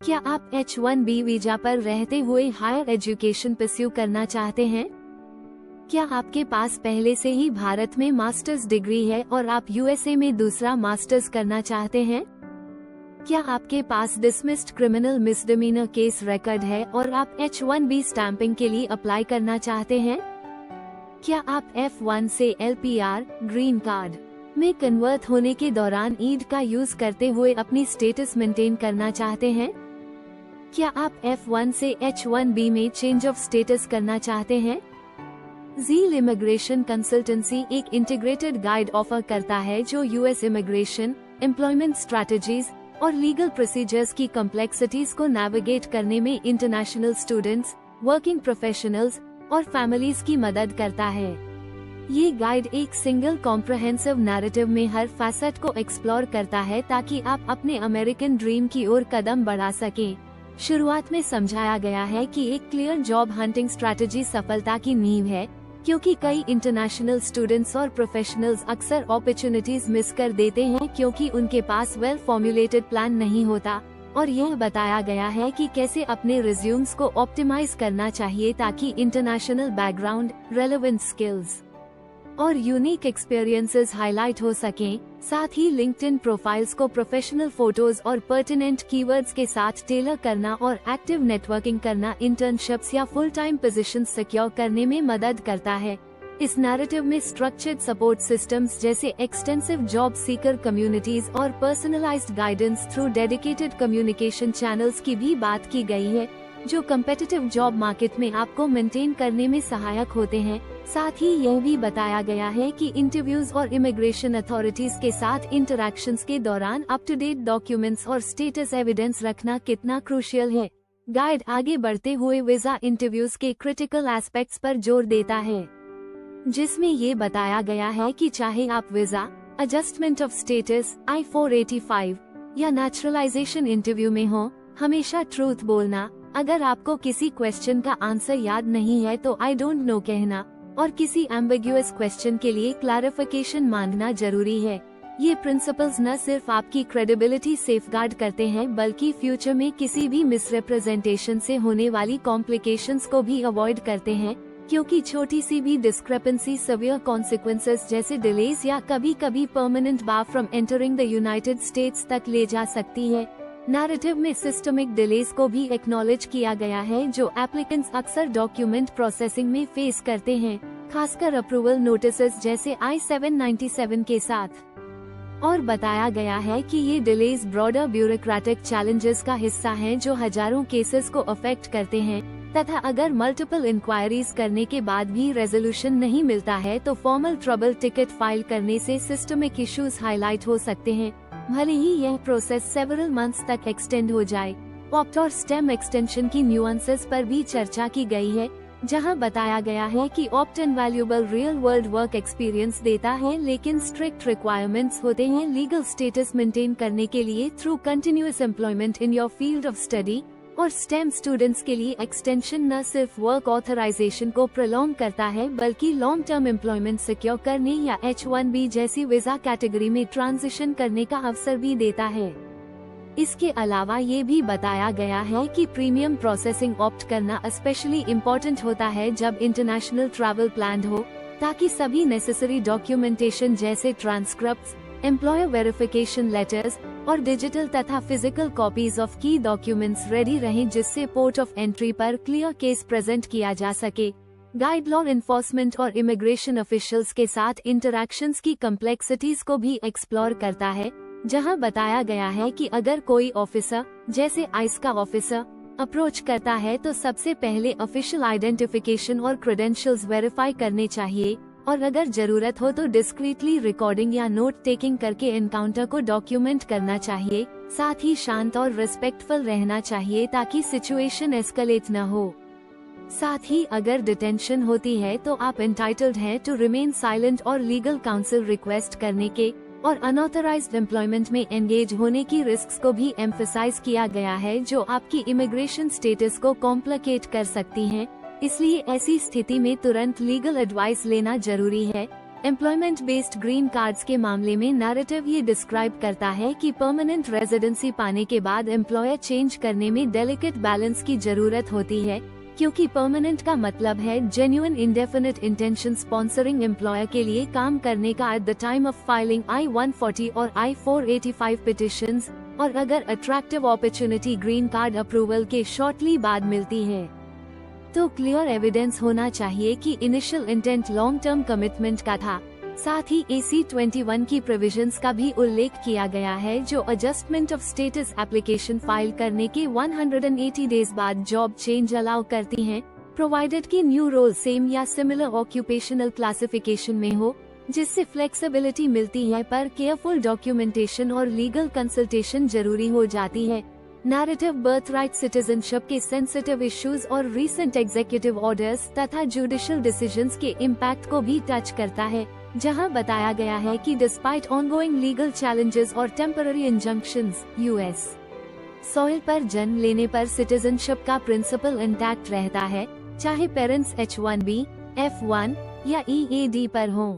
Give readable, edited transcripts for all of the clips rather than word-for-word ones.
क्या आप H1B visa पर रहते हुए हायर एजुकेशन परस्यू करना चाहते हैं? क्या आपके पास पहले से ही भारत में मास्टर्स डिग्री है और आप यूएसए में दूसरा मास्टर्स करना चाहते हैं? क्या आपके पास डिसमिस्ड क्रिमिनल मिसडिमीनर केस रिकॉर्ड है और आप H1B स्टैंपिंग के लिए अप्लाई करना चाहते हैं? क्या आप F1 से LPR ग्रीन कार्ड में कन्वर्ट होने के दौरान ईड का यूज करते हुए अपनी स्टेटस मेंटेन करना चाहते हैं? क्या आप F1 से H1B में चेंज ऑफ स्टेटस करना चाहते हैं? ज़ील इमिग्रेशन कंसल्टेंसी एक इंटीग्रेटेड गाइड ऑफर करता है जो यूएस इमिग्रेशन, एम्प्लॉयमेंट स्ट्रैटेजीज और लीगल प्रोसीजर्स की कॉम्प्लेक्सिटीज को नेविगेट करने में इंटरनेशनल स्टूडेंट्स, वर्किंग प्रोफेशनल्स और फैमिलीज की मदद करता है। ये गाइड एक सिंगल कॉम्प्रहेंसिव नैरेटिव में हर फैसेट को एक्सप्लोर करता है ताकि आप अपने अमेरिकन ड्रीम की ओर कदम बढ़ा सकें। शुरुआत में समझाया गया है कि एक क्लियर जॉब हंटिंग स्ट्रैटेजी सफलता की नींव है, क्योंकि कई इंटरनेशनल स्टूडेंट्स और प्रोफेशनल्स अक्सर अपॉर्चुनिटीज मिस कर देते हैं क्योंकि उनके पास वेल फॉर्मुलेटेड प्लान नहीं होता। और यह बताया गया है कि कैसे अपने रिज्यूम्स को ऑप्टिमाइज करना चाहिए ताकि इंटरनेशनल बैकग्राउंड, रेलेवेंट स्किल्स और यूनिक एक्सपीरियंसेस हाईलाइट हो सकें। साथ ही लिंक्डइन प्रोफाइल्स को प्रोफेशनल फोटोज और पर्टिनेंट कीवर्ड्स के साथ टेलर करना और एक्टिव नेटवर्किंग करना इंटर्नशिप्स या फुल टाइम पोजीशंस सिक्योर करने में मदद करता है। इस नैरेटिव में स्ट्रक्चर्ड सपोर्ट सिस्टम्स जैसे एक्सटेंसिव जॉब सीकर कम्युनिटीज और personalised guidance through dedicated communication channels की भी बात की गई है, जो कम्पिटिटिव जॉब मार्केट में आपको मेंटेन करने में सहायक होते हैं। साथ ही यह भी बताया गया है कि इंटरव्यूज और इमिग्रेशन अथॉरिटीज के साथ इंटरैक्शंस के दौरान अप टू डेट डॉक्यूमेंट्स और स्टेटस एविडेंस रखना कितना क्रूशियल है। गाइड आगे बढ़ते हुए वीजा इंटरव्यूज के क्रिटिकल एस्पेक्ट्स पर जोर देता है, जिसमें ये बताया गया है कि चाहे आप visa, adjustment of status, I-485 या नेचुरलाइजेशन इंटरव्यू में हो, हमेशा ट्रूथ बोलना। अगर आपको किसी क्वेश्चन का आंसर याद नहीं है तो आई डोंट नो कहना और किसी एम्बिगुअस क्वेश्चन के लिए क्लैरिफिकेशन मांगना जरूरी है। ये प्रिंसिपल्स न सिर्फ आपकी क्रेडिबिलिटी सेफगार्ड करते हैं बल्कि फ्यूचर में किसी भी मिसरिप्रेजेंटेशन से होने वाली कॉम्प्लिकेशंस को भी अवॉइड करते हैं, क्योंकि छोटी सी भी डिस्क्रिपेंसी सीवियर कॉन्सिक्वेंसेस जैसे डिलेज या कभी कभी permanent bar from entering the United states तक ले जा सकती है। नैरेटिव में सिस्टमिक डिलेज को भी एक्नॉलेज किया गया है जो एप्लीकेंट्स अक्सर डॉक्यूमेंट प्रोसेसिंग में फेस करते हैं, खासकर अप्रूवल नोटिसेस जैसे I-797 के साथ। और बताया गया है कि ये डिलेज ब्रॉडर ब्यूरोक्रेटिक चैलेंजेस का हिस्सा हैं जो हजारों केसेस को अफेक्ट करते हैं, तथा अगर मल्टीपल इंक्वायरीज करने के बाद भी रेजोल्यूशन नहीं मिलता है तो फॉर्मल ट्रबल टिकट फाइल करने से सिस्टमिक इश्यूज हाईलाइट हो सकते हैं, भले ही यह प्रोसेस सेवरल मंथ्स तक एक्सटेंड हो जाए। ऑप्ट और स्टेम एक्सटेंशन की न्यूएंसेस पर भी चर्चा की गई है, जहां बताया गया है कि opt invaluable real world work experience देता है, लेकिन स्ट्रिक्ट रिक्वायरमेंट्स होते हैं लीगल स्टेटस मेंटेन करने के लिए through continuous employment in your field of study. और स्टेम स्टूडेंट्स के लिए एक्सटेंशन न सिर्फ वर्क ऑथराइजेशन को प्रोलॉन्ग करता है बल्कि लॉन्ग टर्म एम्प्लॉयमेंट सिक्योर करने या H1B जैसी वीजा कैटेगरी में ट्रांजिशन करने का अवसर भी देता है। इसके अलावा ये भी बताया गया है कि प्रीमियम प्रोसेसिंग ऑप्ट करना स्पेशली इम्पोर्टेंट होता है जब इंटरनेशनल ट्रैवल प्लान्ड हो, ताकि सभी नेसेसरी डॉक्यूमेंटेशन जैसे ट्रांसक्रिप्ट्स, एम्प्लॉयर वेरिफिकेशन लेटर्स और डिजिटल तथा फिजिकल कॉपीज ऑफ की डॉक्यूमेंट्स रेडी रहें, जिससे पोर्ट ऑफ एंट्री पर क्लियर केस प्रेजेंट किया जा सके। गाइड लॉ इन्फोर्समेंट और इमिग्रेशन ऑफिशियल्स के साथ इंटरैक्शंस की कॉम्प्लेक्सिटीज को भी एक्सप्लोर करता है, जहां बताया गया है कि अगर कोई ऑफिसर जैसे आइस का ऑफिसर अप्रोच करता है तो सबसे पहले ऑफिशियल आइडेंटिफिकेशन और क्रेडेंशियल्स वेरीफाई करने चाहिए, और अगर जरूरत हो तो डिस्क्रीटली रिकॉर्डिंग या नोट टेकिंग करके एनकाउंटर को डॉक्यूमेंट करना चाहिए। साथ ही शांत और रिस्पेक्टफुल रहना चाहिए ताकि सिचुएशन एस्केलेट न हो। साथ ही अगर डिटेंशन होती है तो आप एंटाइटल्ड हैं टू रिमेन साइलेंट और लीगल काउंसिल रिक्वेस्ट करने के, और अनऑथराइज्ड एम्प्लॉयमेंट में एंगेज होने की रिस्क्स को भी एम्फसाइज किया गया है, जो आपकी इमिग्रेशन स्टेटस को कॉम्प्लिकेट कर सकती हैं। इसलिए ऐसी स्थिति में तुरंत लीगल एडवाइस लेना जरूरी है। एम्प्लॉयमेंट बेस्ड ग्रीन कार्ड्स के मामले में नैरेटिव ये डिस्क्राइब करता है कि परमानेंट रेजिडेंसी पाने के बाद एम्प्लॉयर चेंज करने में डेलिकेट बैलेंस की जरूरत होती है, क्योंकि परमानेंट का मतलब है genuine indefinite intention sponsoring employer के लिए काम करने का at the time of filing I-140 और I-485 पिटिशंस, और अगर attractive opportunity green card approval के शॉर्टली बाद मिलती है तो क्लियर एविडेंस होना चाहिए कि initial intent long term commitment का था। साथ ही AC-21 की प्रोविजंस का भी उल्लेख किया गया है, जो adjustment of status application file करने के 180 डेज बाद जॉब चेंज अलाउ करती हैं, प्रोवाइडेड कि न्यू रोल सेम या सिमिलर ऑक्यूपेशनल क्लासिफिकेशन में हो, जिससे फ्लेक्सिबिलिटी मिलती है पर केयरफुल डॉक्यूमेंटेशन और लीगल कंसल्टेशन जरूरी हो जाती है। नैरेटिव बर्थराइट सिटीजनशिप के सेंसिटिव इश्यूज और रीसेंट एग्जीक्यूटिव ऑर्डर्स तथा जुडिशियल डिसीजंस के इम्पैक्ट को भी टच करता है, जहां बताया गया है कि डिस्पाइट ऑनगोइंग लीगल चैलेंजेस और टेम्पररी इंजंक्शंस, यूएस सॉइल पर जन्म लेने पर सिटीजनशिप का प्रिंसिपल इंटैक्ट रहता है, चाहे पेरेंट्स H-1B, F-1 या EAD पर हों।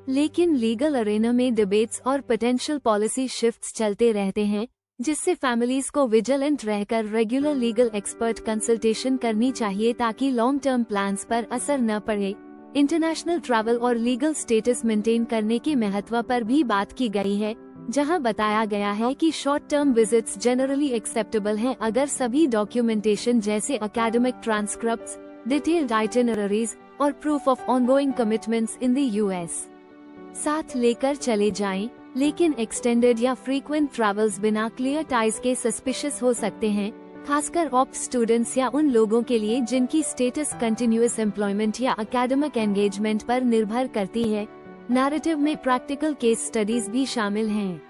लेकिन लीगल अरेना में डिबेट्स और पोटेंशियल पॉलिसी शिफ्ट्स चलते रहते हैं, जिससे फैमिलीज को विजिलेंट रहकर रेगुलर लीगल एक्सपर्ट कंसल्टेशन करनी चाहिए ताकि लॉन्ग टर्म प्लान्स पर असर न पड़े। इंटरनेशनल ट्रैवल और लीगल स्टेटस मेंटेन करने के महत्व पर भी बात की गई है, जहां बताया गया है कि short term visits generally acceptable हैं अगर सभी डॉक्यूमेंटेशन जैसे एकेडमिक ट्रांसक्रिप्ट्स, डिटेल्ड आइटिनररीज और proof of ongoing commitments in the US साथ लेकर चले जाएं। लेकिन एक्सटेंडेड या फ्रीक्वेंट ट्रैवल्स बिना क्लियर टाइज के सस्पिशियस हो सकते हैं, खासकर ऑप्ट स्टूडेंट्स या उन लोगों के लिए जिनकी स्टेटस कंटिन्यूअस एम्प्लॉयमेंट या एकेडमिक एंगेजमेंट पर निर्भर करती है। नैरेटिव में प्रैक्टिकल केस स्टडीज भी शामिल हैं,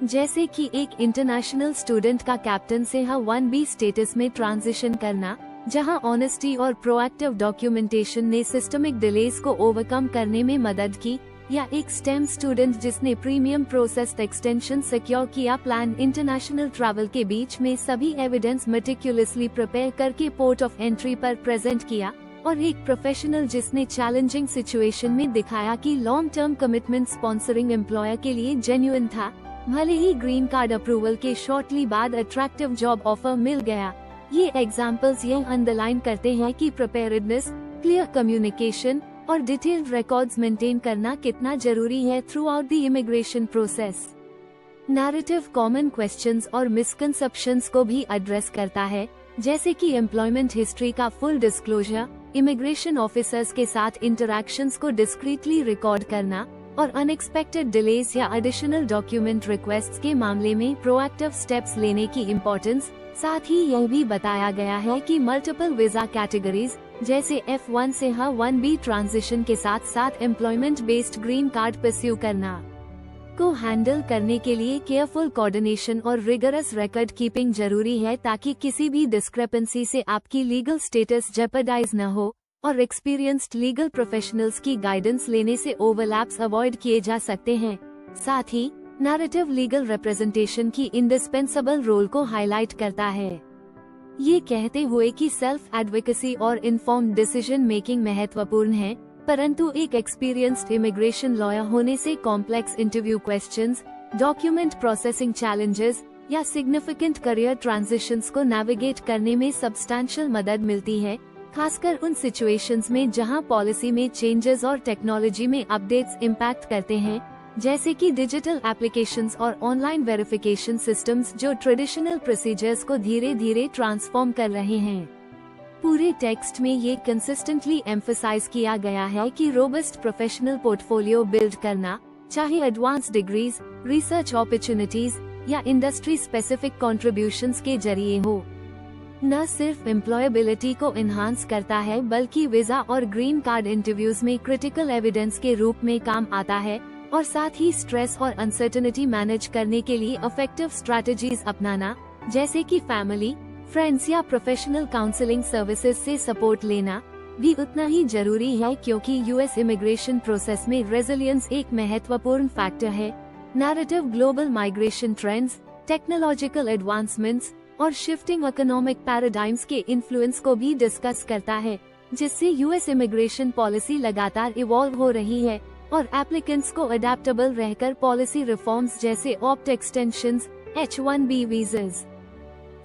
जैसे कि एक इंटरनेशनल स्टूडेंट का कैप्टन से H-1B स्टेटस में ट्रांजिशन करना, जहां ऑनेस्टी और प्रोएक्टिव डॉक्यूमेंटेशन ने सिस्टमिक डिलेज को ओवरकम करने में मदद की, या एक स्टेम स्टूडेंट जिसने प्रीमियम प्रोसेस्ड एक्सटेंशन सिक्योर किया प्लान इंटरनेशनल ट्रैवल के बीच में सभी एविडेंस मेटिकुलसली प्रिपेयर करके पोर्ट ऑफ एंट्री पर प्रेजेंट किया, और एक प्रोफेशनल जिसने चैलेंजिंग सिचुएशन में दिखाया कि long term commitment sponsoring employer के लिए जेन्युइन था, भले ही ग्रीन कार्ड अप्रूवल के शॉर्टली बाद अट्रैक्टिव जॉब ऑफर मिल गया। ये एग्जाम्पल्स ये अंडरलाइन करते हैं कि प्रिपेयर्डनेस, क्लियर कम्युनिकेशन और डिटेल्ड रिकॉर्ड्स मेंटेन करना कितना जरूरी है through out the immigration process. Narrative common questions और मिसकंसेप्शंस को भी एड्रेस करता है, जैसे कि एम्प्लॉयमेंट हिस्ट्री का फुल डिस्क्लोजर, इमिग्रेशन ऑफिसर्स के साथ इंटरैक्शंस को डिस्क्रीटली रिकॉर्ड करना, और अनएक्सपेक्टेड डिलेज या एडिशनल डॉक्यूमेंट रिक्वेस्ट्स के मामले में प्रोएक्टिव स्टेप्स लेने की इम्पोर्टेंस। साथ ही यह भी बताया गया है कि मल्टीपल वीजा कैटेगरीज जैसे F-1 से H-1B ट्रांजिशन के साथ साथ employment based green card pursue करना को हैंडल करने के लिए केयरफुल कोऑर्डिनेशन और रिगरस रिकॉर्ड कीपिंग जरूरी है, ताकि किसी भी डिस्क्रिपेंसी से आपकी लीगल स्टेटस जेपरडाइज न हो, और एक्सपीरियंस्ड लीगल प्रोफेशनल्स की गाइडेंस लेने से ओवरलैप्स अवॉइड किए जा सकते हैं। साथ ही नैरेटिव लीगल रिप्रेजेंटेशन की इंडिस्पेंसेबल रोल को हाईलाइट करता है, ये कहते हुए कि सेल्फ एडवोकेसी और इन्फॉर्म्ड डिसीजन मेकिंग महत्वपूर्ण है, परंतु एक एक्सपीरियंस्ड इमिग्रेशन लॉयर होने से complex interview questions, document processing challenges या सिग्निफिकेंट करियर ट्रांजिशंस को नेविगेट करने में सब्सटैंशियल मदद मिलती है, खासकर उन सिचुएशंस में जहां पॉलिसी में चेंजेस और टेक्नोलॉजी में अपडेट्स इम्पैक्ट करते हैं, जैसे कि डिजिटल एप्लीकेशंस और ऑनलाइन वेरिफिकेशन सिस्टम्स जो ट्रेडिशनल प्रोसीजर्स को धीरे धीरे ट्रांसफॉर्म कर रहे हैं। पूरे टेक्स्ट में ये कंसिस्टेंटली एम्फसाइज किया गया है कि रोबस्ट प्रोफेशनल पोर्टफोलियो बिल्ड करना, चाहे एडवांस डिग्रीज, रिसर्च अपॉर्चुनिटीज या इंडस्ट्री स्पेसिफिक कॉन्ट्रीब्यूशंस के जरिए हो, न सिर्फ एम्प्लॉयबिलिटी को इन्हांस करता है बल्कि वीजा और ग्रीन कार्ड इंटरव्यूज में क्रिटिकल एविडेंस के रूप में काम आता है, और साथ ही स्ट्रेस और अनसर्टेनिटी मैनेज करने के लिए इफेक्टिव स्ट्रैटेजीज अपनाना, जैसे कि फैमिली, फ्रेंड्स या प्रोफेशनल काउंसलिंग सर्विसेज से सपोर्ट लेना भी उतना ही जरूरी है, क्योंकि यूएस इमिग्रेशन प्रोसेस में रेजिलियंस एक महत्वपूर्ण फैक्टर है। Narrative global migration trends, technological advancements और शिफ्टिंग इकोनॉमिक पैराडाइम्स के इन्फ्लुएंस को भी डिस्कस करता है, जिससे यूएस इमिग्रेशन पॉलिसी लगातार इवॉल्व हो रही है और एप्लीकेंट्स को अडेप्टेबल रहकर पॉलिसी रिफॉर्म्स जैसे ऑप्ट एक्सटेंशंस, H-1B वीज़ास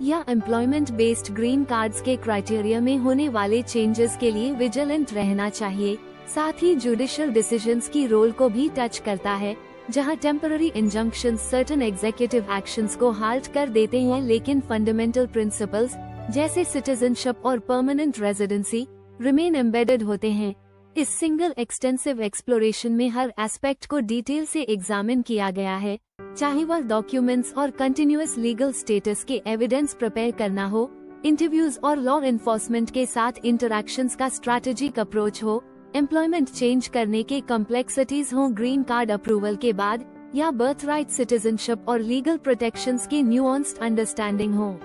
या एम्प्लॉयमेंट बेस्ड ग्रीन कार्ड्स के क्राइटेरिया में होने वाले चेंजेस के लिए विजिलेंट रहना चाहिए। साथ ही जुडिशियल डिसीजंस की रोल को भी टच करता है, जहां temporary injunctions certain executive actions को हाल्ट कर देते हैं, लेकिन फंडामेंटल प्रिंसिपल्स जैसे सिटीजनशिप और परमानेंट रेजिडेंसी रिमेन एम्बेडेड होते हैं। इस सिंगल एक्सटेंसिव एक्सप्लोरेशन में हर एस्पेक्ट को डिटेल से एग्जामिन किया गया है, चाहे वह डॉक्यूमेंट्स और कंटिन्यूअस लीगल स्टेटस के एविडेंस प्रिपेयर करना हो, इंटरव्यूज और लॉ एनफोर्समेंट के साथ इंटरैक्शंस का स्ट्रैटेजिक अप्रोच हो, एम्प्लॉयमेंट चेंज करने के कॉम्प्लेक्सिटीज हो ग्रीन कार्ड अप्रूवल के बाद, या बर्थ राइट सिटीजनशिप और लीगल प्रोटेक्शंस की न्यूआंस्ड अंडरस्टैंडिंग हो।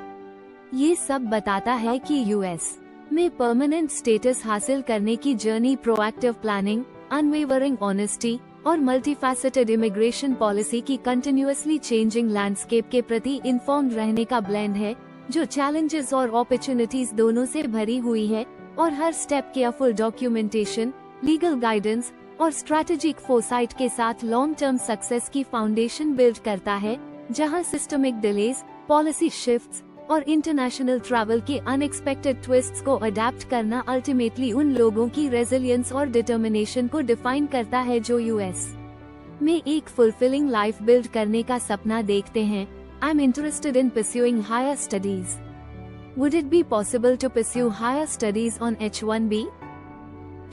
ये सब बताता है कि यूएस में परमानेंट स्टेटस हासिल करने की journey proactive planning, unwavering honesty और मल्टीफैसेटेड इमिग्रेशन पॉलिसी की कंटिन्यूअसली चेंजिंग लैंडस्केप के प्रति इन्फॉर्म्ड रहने का ब्लेंड है, जो चैलेंजेस और अपॉर्चुनिटीज दोनों से भरी हुई है और हर स्टेप के फुल डॉक्यूमेंटेशन, लीगल गाइडेंस और स्ट्रैटेजिक फोरसाइट के साथ लॉन्ग टर्म सक्सेस की फाउंडेशन बिल्ड करता है, जहां सिस्टमिक डिलेज, पॉलिसी शिफ्ट्स और इंटरनेशनल ट्रैवल के अनएक्सपेक्टेड ट्विस्ट्स को अडेप्ट करना अल्टीमेटली उन लोगों की रेजिलियंस और डिटर्मिनेशन को डिफाइन करता है जो यूएस में एक फुलफिलिंग लाइफ बिल्ड करने का सपना देखते हैं। I am interested in pursuing higher studies. Would it be possible to pursue higher studies on H-1B?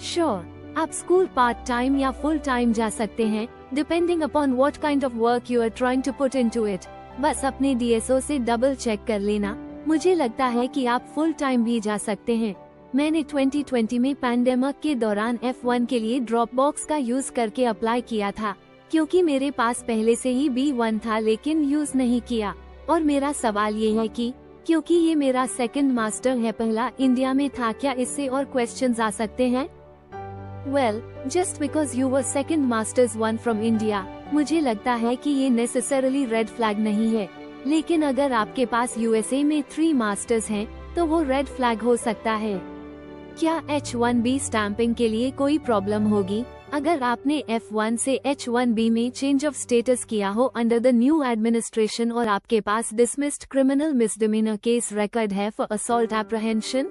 Sure, आप स्कूल पार्ट टाइम या फुल टाइम जा सकते हैं, depending upon what kind of work you are trying to put into it. बस अपने DSO से double check कर लेना। मुझे लगता है कि आप फुल टाइम भी जा सकते हैं। मैंने 2020 में पैंडेमिक के दौरान F1 के लिए ड्रॉपबॉक्स का यूज करके अप्लाई किया था, क्योंकि मेरे पास पहले से ही B1 था लेकिन यूज नहीं किया। और मेरा सवाल ये है कि क्योंकि ये मेरा सेकंड मास्टर है, पहला इंडिया में था, क्या इससे और क्वेश्चंस आ सकते हैं? Well, just because you were second masters one from India, मुझे लगता है कि ये नेसेसरली रेड फ्लैग नहीं है, लेकिन अगर आपके पास USA में 3 मास्टर्स हैं, तो वो रेड फ्लैग हो सकता है। क्या H-1B स्टैंपिंग के लिए कोई प्रॉब्लम होगी? अगर आपने F1 से H-1B में चेंज ऑफ स्टेटस किया हो अंडर द न्यू एडमिनिस्ट्रेशन और आपके पास डिसमिस्ड क्रिमिनल मिसडिमीनर केस रिकॉर्ड है फॉर असॉल्ट एप्रीहेंशन।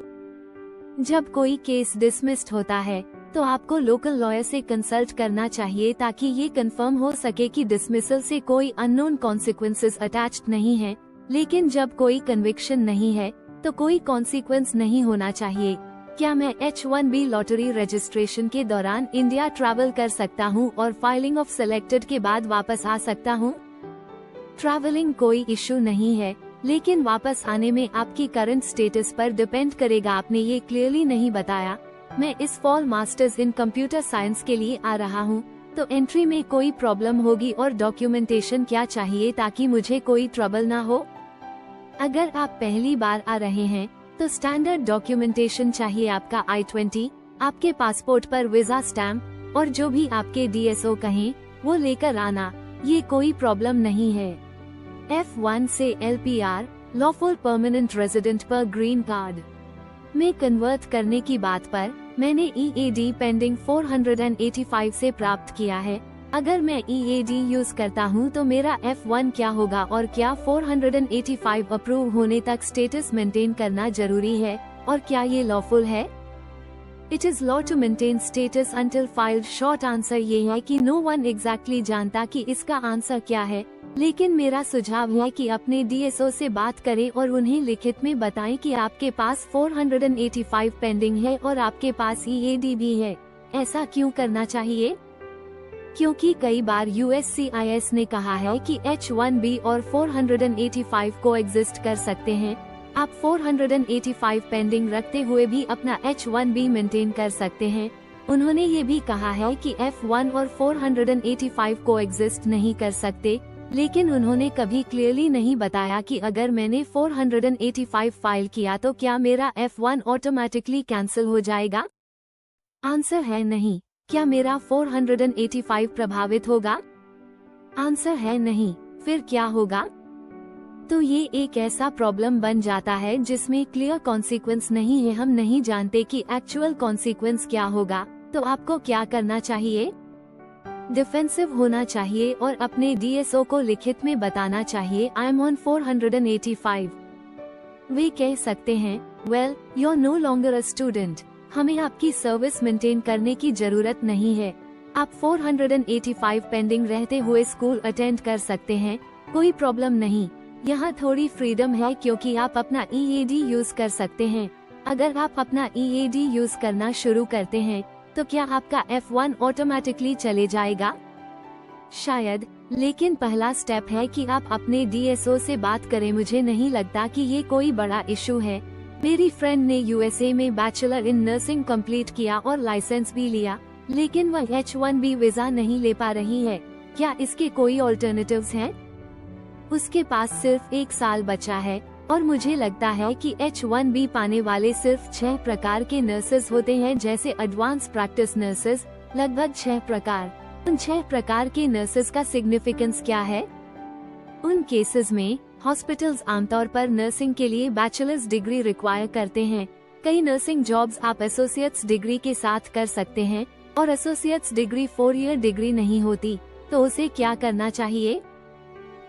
जब कोई केस डिसमिस्ड होता है तो आपको लोकल लॉयर से कंसल्ट करना चाहिए ताकि ये कंफर्म हो सके कि डिसमिसल से कोई अननोन कॉन्सिक्वेंसेस अटैच्ड नहीं है, लेकिन जब कोई कन्विक्शन नहीं है तो कोई कॉन्सिक्वेंस नहीं होना चाहिए। क्या मैं H-1B लॉटरी रजिस्ट्रेशन के दौरान इंडिया ट्रैवल कर सकता हूं और फाइलिंग ऑफ सिलेक्टेड के बाद वापस आ सकता हूं? ट्रैवलिंग कोई इशू नहीं है, लेकिन वापस आने में आपकी करंट स्टेटस पर डिपेंड करेगा। आपने ये क्लियरली नहीं बताया। मैं इस fall masters in computer science के लिए आ रहा हूं, तो एंट्री में कोई प्रॉब्लम होगी और डॉक्यूमेंटेशन क्या चाहिए ताकि मुझे कोई ट्रबल ना हो? अगर आप पहली बार आ रहे हैं तो स्टैंडर्ड डॉक्यूमेंटेशन चाहिए। आपका I-20, आपके पासपोर्ट पर वीजा स्टैम्प और जो भी आपके DSO कहें वो लेकर आना, ये कोई प्रॉब्लम नहीं है। F1 से LPR, लॉफुल परमानेंट रेजिडेंट पर ग्रीन कार्ड में कन्वर्ट करने की बात पर मैंने EAD पेंडिंग 485 से प्राप्त किया है। अगर मैं EAD यूज करता हूं तो मेरा F1 क्या होगा और क्या 485 अप्रूव होने तक स्टेटस मेंटेन करना जरूरी है और क्या ये लॉफुल है? It is law to maintain status until filed। Short answer ये है कि no one exactly जानता कि इसका आंसर क्या है, लेकिन मेरा सुझाव है कि अपने DSO से बात करें और उन्हें लिखित में बताएं कि आपके पास 485 पेंडिंग है और आपके पास EAD भी है। ऐसा क्यों करना चाहिए? क्योंकि कई बार USCIS ने कहा है कि H-1B और 485 को एग्जिस्ट कर सकते हैं। आप 485 पेंडिंग रखते हुए भी अपना H-1B मेंटेन कर सकते हैं। उन्होंने ये भी कहा है कि F1 और 485 को एग्जिस्ट नहीं कर सकते, लेकिन उन्होंने कभी क्लियरली नहीं बताया कि अगर मैंने 485 फाइल किया तो क्या मेरा F1 ऑटोमेटिकली कैंसिल हो जाएगा? आंसर है नहीं। क्या मेरा 485 प्रभावित होगा? आंसर है नहीं। फिर क्या होगा? तो ये एक ऐसा प्रॉब्लम बन जाता है जिसमें क्लियर कॉन्सिक्वेंस नहीं है। हम नहीं जानते कि एक्चुअल कॉन्सिक्वेंस क्या होगा। तो आपको क्या करना चाहिए? डिफेंसिव होना चाहिए और अपने DSO को लिखित में बताना चाहिए आई एम ऑन 485। वे कह सकते हैं well you are no longer a student, हमें आपकी सर्विस मेंटेन करने की जरूरत नहीं है, आप 485 पेंडिंग रहते हुए स्कूल अटेंड कर सकते हैं, कोई प्रॉब्लम नहीं। यहाँ थोड़ी फ्रीडम है क्योंकि आप अपना EAD यूज कर सकते हैं। अगर आप अपना EAD यूज करना शुरू करते हैं तो क्या आपका F1 ऑटोमेटिकली चले जाएगा? शायद, लेकिन पहला स्टेप है कि आप अपने DSO से बात करें। मुझे नहीं लगता कि ये कोई बड़ा इशू है। मेरी फ्रेंड ने USA में बैचलर इन नर्सिंग कंप्लीट किया और लाइसेंस भी लिया, लेकिन वह H1B वीजा नहीं ले पा रही है। क्या इसके कोई ऑल्टरनेटिव्स हैं? उसके पास सिर्फ 1 साल बचा है और मुझे लगता है कि H1B पाने वाले सिर्फ 6 प्रकार के नर्सेज होते हैं, जैसे एडवांस प्रैक्टिस नर्सेज, लगभग 6 प्रकार। उन 6 प्रकार के नर्सेज का सिग्निफिकेंस क्या है? उन केसेस में हॉस्पिटल्स आमतौर पर नर्सिंग के लिए बैचलर्स डिग्री रिक्वायर करते हैं। कई नर्सिंग जॉब्स आप एसोसिएट्स डिग्री के साथ कर सकते हैं और एसोसिएट्स डिग्री 4 ईयर डिग्री नहीं होती, तो उसे क्या करना चाहिए?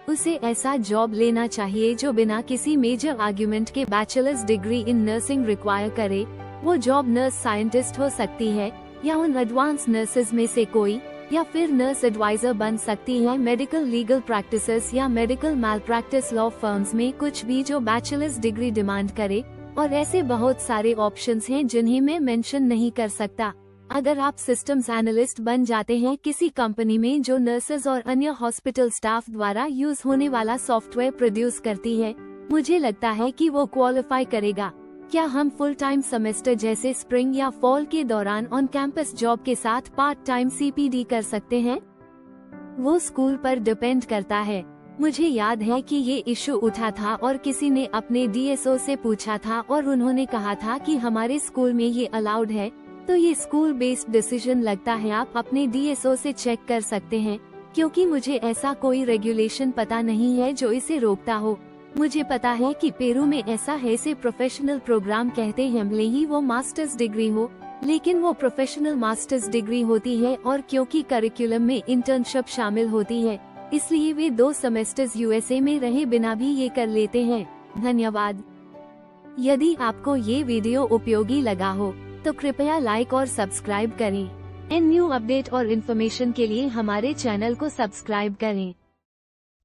उसे ऐसा जॉब लेना चाहिए जो बिना किसी मेजर आर्ग्यूमेंट के bachelors degree in nursing require करे। वो जॉब नर्स साइंटिस्ट हो सकती है या उन एडवांस नर्सेज में से कोई, या फिर नर्स एडवाइजर बन सकती है मेडिकल लीगल प्रैक्टिसेस या मेडिकल मैलप्रैक्टिस लॉ फर्म्स में, कुछ भी जो बैचलर्स डिग्री डिमांड करे। और ऐसे बहुत सारे ऑप्शंस हैं जिन्हें मैं मेंशन नहीं कर सकता। अगर आप सिस्टम्स एनालिस्ट बन जाते हैं किसी कंपनी में जो नर्सेज और अन्य हॉस्पिटल स्टाफ द्वारा यूज होने वाला सॉफ्टवेयर प्रोड्यूस करती है, मुझे लगता है कि वो क्वालिफाई करेगा। क्या हम फुल टाइम सेमेस्टर जैसे स्प्रिंग या फॉल के दौरान ऑन कैंपस जॉब के साथ पार्ट टाइम CPD कर सकते हैं? वो स्कूल पर डिपेंड करता है। मुझे याद है कि ये इशू उठा था और किसी ने अपने DSO से पूछा था और उन्होंने कहा था कि हमारे स्कूल में ये अलाउड है, तो ये स्कूल बेस्ड डिसीजन लगता है। आप अपने DSO से चेक कर सकते हैं, क्योंकि मुझे ऐसा कोई रेगुलेशन पता नहीं है जो इसे रोकता हो। मुझे पता है कि पेरू में ऐसा है, से प्रोफेशनल प्रोग्राम कहते हैं, भले ही वो मास्टर्स डिग्री हो, लेकिन वो प्रोफेशनल मास्टर्स डिग्री होती है और क्योंकि करिकुलम में इंटर्नशिप शामिल होती है, इसलिए वे 2 सेमेस्टर्स USA में रहे बिना भी ये कर लेते हैं। धन्यवाद। यदि आपको ये वीडियो उपयोगी लगा हो तो कृपया लाइक और सब्सक्राइब करें। इन न्यू अपडेट और इन्फॉर्मेशन के लिए हमारे चैनल को सब्सक्राइब करें।